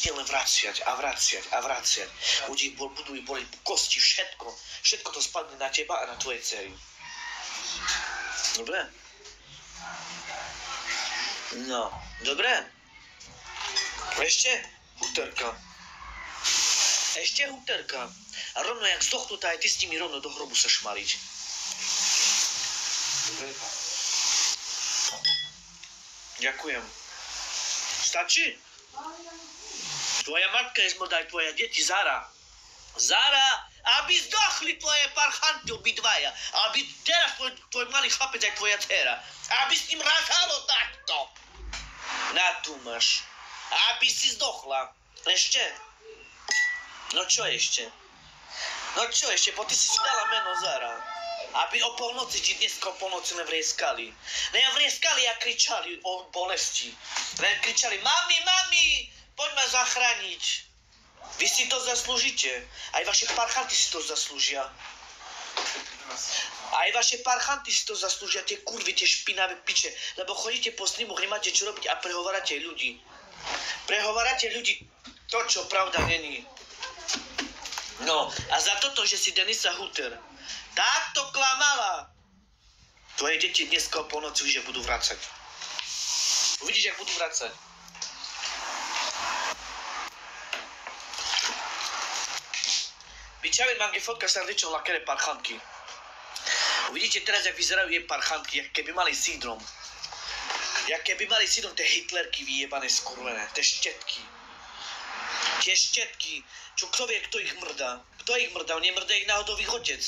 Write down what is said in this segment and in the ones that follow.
ti len vraciať a vraciať a vraciať. Budú boliť kosti, všetko. Všetko to spadne na teba a na tvoje dcery. Dobre? No, dobre. Ešte huterka. Ešte huterka. A rovno jak zdochnutá, aj ty s nimi rovno do hrobu sa šmaliť. Ďakujem. Stačí? Tvoja matka je zmrdá aj tvoja deti, Zara. Zara, aby zdochli tvoje parchanty obidvaja. Aby teraz tvoj malý chlapec aj tvoja dcera. Aby s ním rázalo takto. Na tu máš. Aby si zdochla. Ešte? No čo ešte? No čo ešte? Po ty si dala meno Zara. Aby o polnoci ti dneska o polnoci nevrieskali. Ne vrieskali a kričali o bolesti. Ne kričali, mami, poď ma zachrániť. Vy si to zaslúžite. Aj vaše parchanty si to zaslúžia. Aj vaše parchanty si to zaslúžia, tie kurvy, tie špinavé piče. Lebo chodíte po snímoch, nemáte čo robiť a prehovárate ľudí. Prehovárate ľudí to, čo pravda není. No, a za toto, že si Denisa Huter takto klamala, tvoje deti dneska o polnoci že budú vracať. Uvidíš, jak budú vracať. Bičavin mám fotka srdečnou lakere parchantky. Uvidíte teraz, jak vyzerajú jej parchantky, jak keby mali sídrom. Jak keby mali sídrom tie hitlerky vyjebané skurvené, tie štetky. Tie štetky, čo kto vie, kto ich mrdá. Kto ich mrdá? Nemrdá ich náhodou ich otec.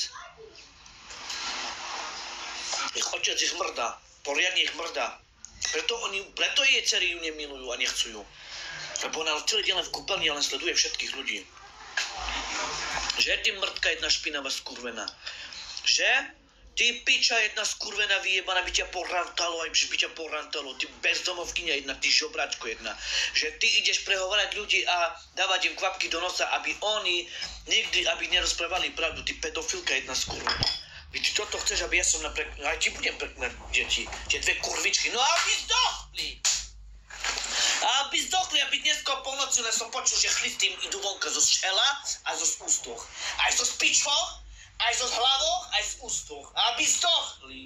Ich otec ich mrdá. Poriadne ich mrdá. Preto jej dcery ju nemilujú a nechcú ju. Lebo ona celý deň len v kúpeľni a len sleduje všetkých ľudí. Že ty mrdka jedna špinavá skurvená. Že? Ty piča jedna skurvená vyjebaná, by ťa porantalo, aj by ťa porantalo. Ty bezdomovkyňa jedna, ty žobračko jedna. Že ty ideš prehovárať ľudí a dávať im kvapky do nosa, aby oni nikdy, aby nerozprávali pravdu. Ty pedofilka jedna skurvená. Ty toto chceš, aby ja som aj ti budem preknať deti. Tie dve kurvičky. No aby zdochli! Aby zdochli, aby dneska o polnoci len som počul, že chlistým idú vonka zo čela a zo ústoch. Aj zo spičoch, aj zo hlavou, aj z ústoch. Aby zdochli.